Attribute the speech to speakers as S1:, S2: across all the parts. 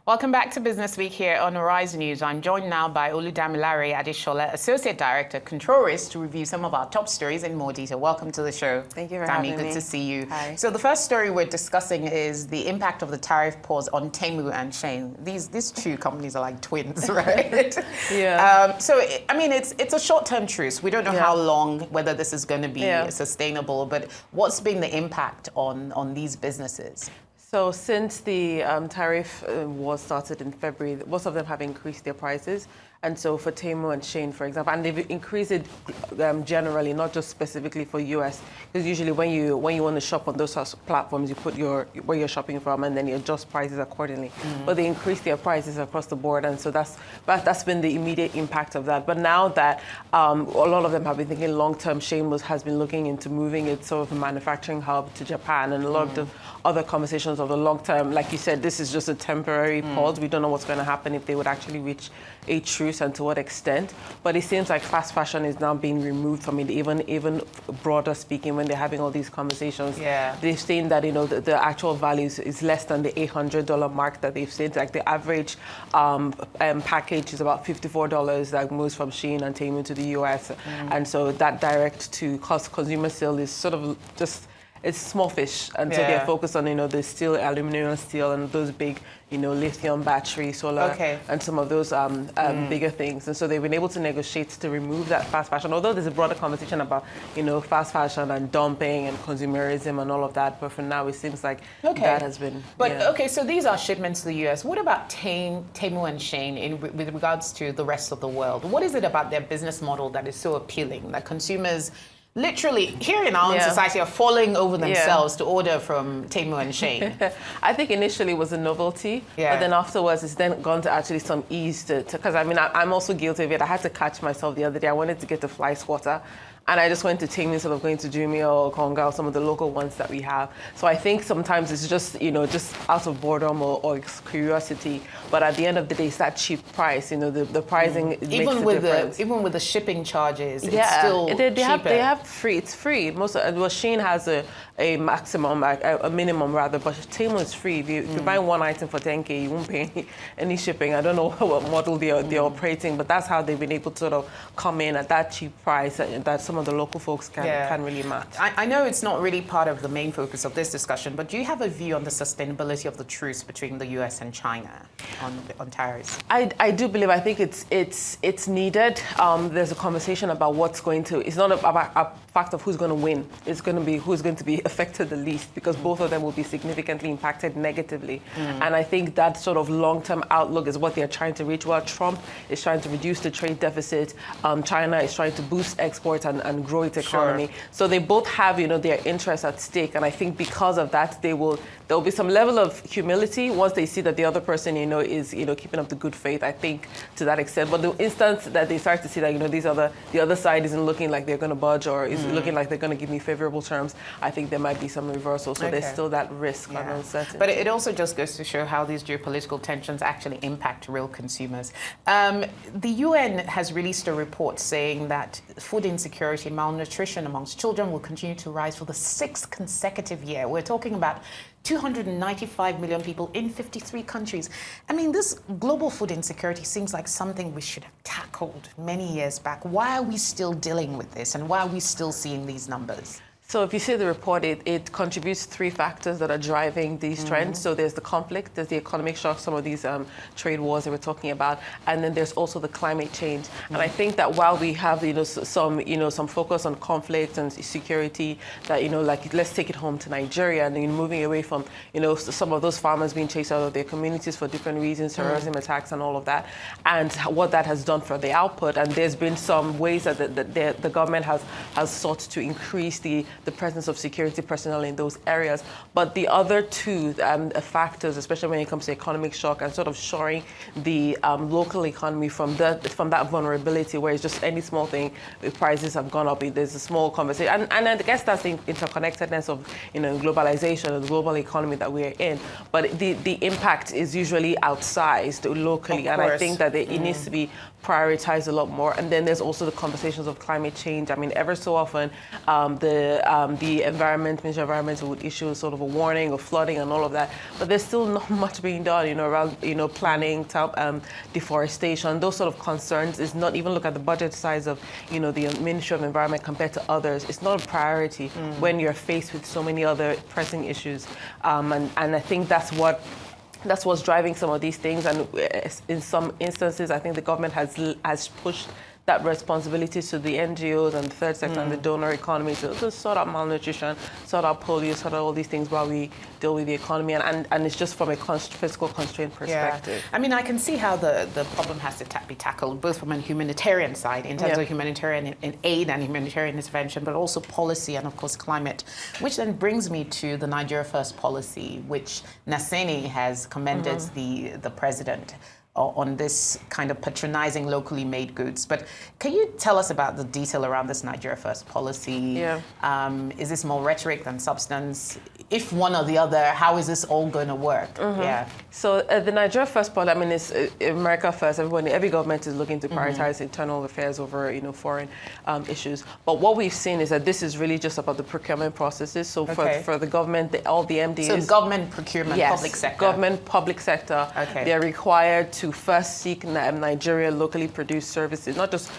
S1: Welcome back to Business Week here on Horizon News. I'm joined now by Oludamilare Adesola, Associate Director, Control Risk, to review some of our top stories in more detail. Welcome to the show.
S2: Thank you for having me.
S1: Good to see you.
S2: Hi.
S1: So the first story we're discussing is the impact of the tariff pause on Tamu and Shane. These two companies are like twins, right?
S2: Yeah.
S1: It's a short-term truce. We don't know how long, whether this is going to be sustainable, but what's been the impact on these businesses?
S2: So since the tariff war started in February, most of them have increased their prices. And so for Tamu and Shane, for example, and they've increased it generally, not just specifically for US, because usually when you want to shop on those platforms, you put where you're shopping from, and then you adjust prices accordingly. But they increased their prices across the board, and so that's been the immediate impact of that. But now that a lot of them have been thinking long-term, Shane has been looking into moving its sort of manufacturing hub to Japan, and a lot of the other conversations of the long-term, like you said, this is just a temporary pause. We don't know what's going to happen if they would actually reach a truce and to what extent. But it seems like fast fashion is now being removed from it, even broader speaking, when they're having all these conversations.
S1: Yeah.
S2: They've seen that, the actual value is less than the $800 mark that they've seen. Like the average package is about $54 that moves from Shein and Temu to the US. And so that direct to consumer sale is sort of just, it's small fish, and so they're focused on the steel, aluminum steel, and those big lithium battery, solar, and some of those bigger things. And so they've been able to negotiate to remove that fast fashion. Although there's a broader conversation about fast fashion and dumping and consumerism and all of that, but for now it seems like that has been.
S1: But so these are shipments to the US. What about Tamu and Shane with regards to the rest of the world? What is it about their business model that is so appealing that consumers literally here in our own society are falling over themselves to order from Tamu and Shane?
S2: I think initially it was a novelty, but then afterwards it's then gone to actually some ease because I'm also guilty of it. I had to catch myself the other day. I wanted to get the fly swatter, and I just went to Tamu instead of going to Jumia or Konga or some of the local ones that we have. So I think sometimes it's just, just out of boredom or curiosity. But at the end of the day, it's that cheap price. The pricing makes a difference.
S1: Even with the shipping charges, it's still cheaper.
S2: They have free. It's free. Shein has a maximum, a minimum rather, but Tamu is free. If you buy one item for 10K, you won't pay any shipping. I don't know what model they're operating, but that's how they've been able to sort of come in at that cheap price that some of the local folks can really match.
S1: I know it's not really part of the main focus of this discussion, but do you have a view on the sustainability of the truce between the US and China on tariffs?
S2: I do believe, I think it's needed. There's a conversation about it's not about a fact of who's going to win. It's going to be who's going to be affected the least, because both of them will be significantly impacted negatively. And I think that sort of long-term outlook is what they're trying to reach. While Trump is trying to reduce the trade deficit, China is trying to boost exports and grow its economy. So they both have, their interests at stake. And I think because of that, there will be some level of humility once they see that the other person, is, keeping up the good faith, I think, to that extent. But the instant that they start to see that, the other side isn't looking like they're going to budge or is looking like they're going to give me favorable terms, I think there might be some reversal. So there's still that risk and uncertainty.
S1: But it also just goes to show how these geopolitical tensions actually impact real consumers. The UN has released a report saying that food insecurity and malnutrition amongst children will continue to rise for the 6th consecutive year. We're talking about 295 million people in 53 countries. I mean, this global food insecurity seems like something we should have tackled many years back. Why are we still dealing with this, and why are we still seeing these numbers?
S2: So if you see the report, it contributes 3 factors that are driving these trends. So there's the conflict, there's the economic shock, some of these trade wars that we're talking about, and then there's also the climate change. And I think that while we have some focus on conflict and security, that like let's take it home to Nigeria, and moving away from some of those farmers being chased out of their communities for different reasons, terrorism attacks and all of that, and what that has done for the output. And there's been some ways that the government has sought to increase the presence of security personnel in those areas. But the other 2 factors, especially when it comes to economic shock and sort of shoring the local economy from that vulnerability, where it's just any small thing, the prices have gone up. There's a small conversation. And I guess that's the interconnectedness of globalization and the global economy that we're in. But the impact is usually outsized locally. And I think that it needs to be prioritized a lot more. And then there's also the conversations of climate change. I mean, ever so often, the Ministry of Environment would issue sort of a warning of flooding and all of that. But there's still not much being done, around, planning, deforestation, those sort of concerns. Is not even look at the budget size of, the Ministry of Environment compared to others. It's not a priority when you're faced with so many other pressing issues. And I think that's what's driving some of these things. And in some instances, I think the government has pushed that responsibility to the NGOs and the third sector and the donor economy to sort out malnutrition, sort out polio, sort out all these things while we deal with the economy. And it's just from a fiscal constraint perspective.
S1: Yeah. I mean, I can see how the problem has to be tackled, both from a humanitarian side, in terms of humanitarian aid and humanitarian intervention, but also policy and, of course, climate, which then brings me to the Nigeria First policy, which Naseni has commended the president on this kind of patronizing locally made goods. But can you tell us about the detail around this Nigeria First policy?
S2: Yeah.
S1: Is this more rhetoric than substance? If one or the other, how is this all going to work? Yeah.
S2: So the Nigeria First policy, I mean, it's America first. Every government is looking to prioritize internal affairs over, foreign issues. But what we've seen is that this is really just about the procurement processes. So for the government, all the MDs.
S1: So government procurement, public sector.
S2: Government, public sector.
S1: Okay.
S2: They're required to first seek Nigeria locally produced services, not just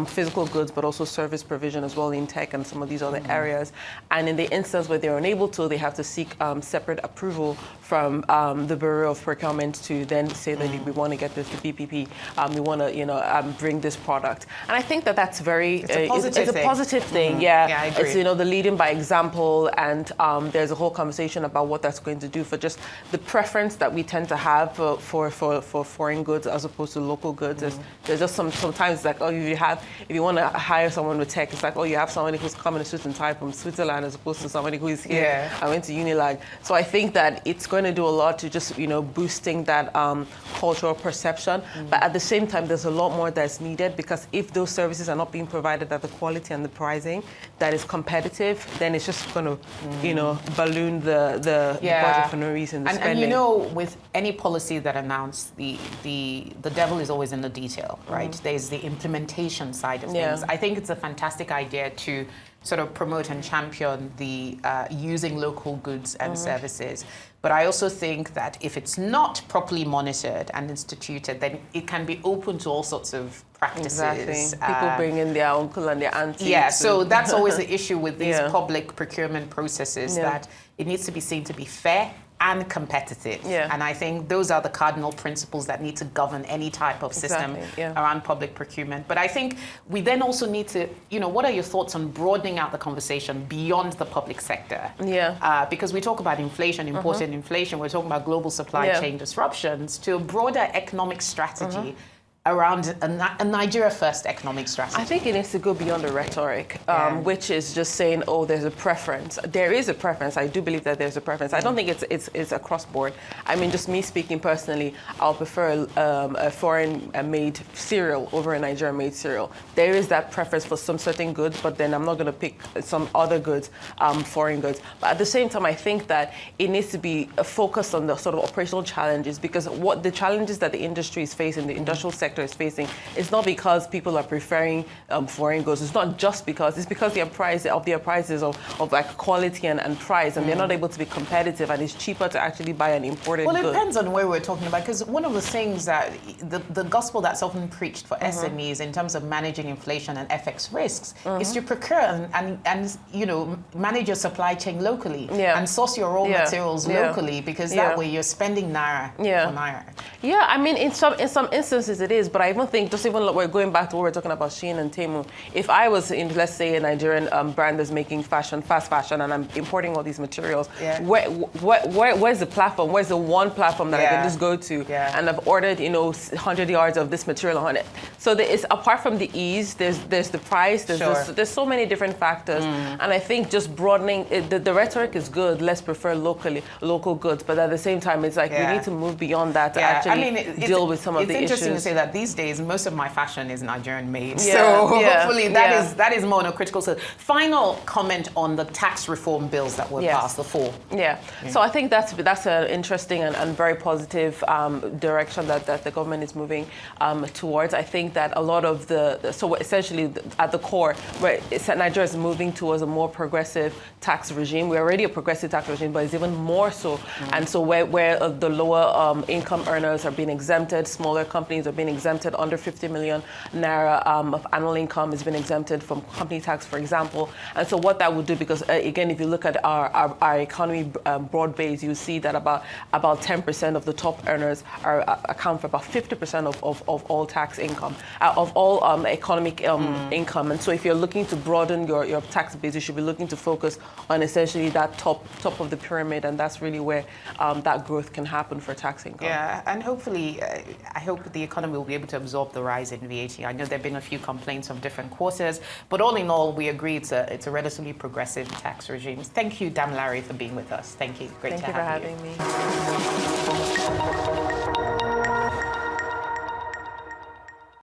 S2: physical goods, but also service provision as well in tech and some of these other areas. And in the instance where they're unable to, they have to seek separate approval from the Bureau of Procurement to then say that we want to get this to BPP, we want to bring this product. And I think that that's
S1: it's a positive thing.
S2: Yeah,
S1: I agree.
S2: It's the leading by example, and there's a whole conversation about what that's going to do for just the preference that we tend to have for foreign goods as opposed to local goods. There's just sometimes like, if you want to hire someone with tech, it's like, you have somebody who's coming in a suit and tie from Switzerland as opposed to somebody who is here.
S1: Yeah.
S2: I went to Unilag. So I think that it's going to do a lot to just, boosting that cultural perception. But at the same time, there's a lot more that's needed, because if those services are not being provided at the quality and the pricing that is competitive, then it's just going to, balloon the budget for no reason.
S1: And with any policy that announced, the devil is always in the detail, right? There's the implementation side of things. I think it's a fantastic idea to sort of promote and champion the using local goods and services. But I also think that if it's not properly monitored and instituted, then it can be open to all sorts of practices.
S2: Exactly. People bring in their uncle and their auntie.
S1: Yeah, so that's always the issue with these public procurement processes, that it needs to be seen to be fair and competitive. And I think those are the cardinal principles that need to govern any type of system around public procurement. But I think we then also need to, what are your thoughts on broadening out the conversation beyond the public sector? Because we talk about inflation, imported inflation, we're talking about global supply chain disruptions, to a broader economic strategy around a Nigeria First economic strategy.
S2: I think it needs to go beyond the rhetoric, which is just saying, there's a preference. There is a preference. I do believe that there's a preference. I don't think it's across board. I mean, just me speaking personally, I'll prefer a foreign-made cereal over a Nigerian-made cereal. There is that preference for some certain goods, but then I'm not going to pick some other goods, foreign goods. But at the same time, I think that it needs to be focused on the sort of operational challenges, because what the challenges that the industry is facing, the industrial sector is facing, it's not because people are preferring foreign goods. It's not just because, it's because their prices of like quality and price, and they're not able to be competitive, and it's cheaper to actually buy an imported good.
S1: Well, it depends on where we're talking about, because one of the things that the gospel that's often preached for SMEs in terms of managing inflation and FX risks is to procure and manage your supply chain locally and source your raw materials locally, because that way you're spending naira for naira.
S2: Yeah, I mean, in some instances it is, but I even think, just even we're going back to what we're talking about, Shane and Tamu, if I was in, let's say, a Nigerian brand that's making fast fashion, and I'm importing all these materials, where's the platform? Where's the one platform that I can just go to and I've ordered, 100 yards of this material on it? So there is, apart from the ease, there's the price, there's so many different factors, and I think just broadening, the rhetoric is good, let's prefer local goods, but at the same time, it's like we need to move beyond that to actually deal with some of the issues.
S1: It's interesting to say that that these days most of my fashion is Nigerian made.
S2: Yeah,
S1: So
S2: yeah,
S1: hopefully
S2: yeah.
S1: that is monocritical. So final comment on the tax reform bills that were
S2: Yes.
S1: passed, the four.
S2: Yeah. So I think that's an interesting and very positive direction that the government is moving towards. I think that a lot of so essentially at the core, where Nigeria is moving towards a more progressive tax regime. We're already a progressive tax regime, but it's even more so. And so where the lower income earners are being exempted, smaller companies are being exempted under 50 million naira of annual income has been exempted from company tax, for example. And so what that would do, because again, if you look at our economy broad base, you see that about 10% of the top earners account for about 50% of all tax income, of all economic income. And so if you're looking to broaden your tax base, you should be looking to focus on essentially that top of the pyramid, and that's really where that growth can happen for tax income.
S1: Yeah, and hopefully, I hope the economy will be able to absorb the rise in VAT. I know there have been a few complaints of different quarters, but all in all, we agree it's a relatively progressive tax regime. Thank you, Damilare, for being with us. Thank you. Great to have you.
S2: Thank you for having me.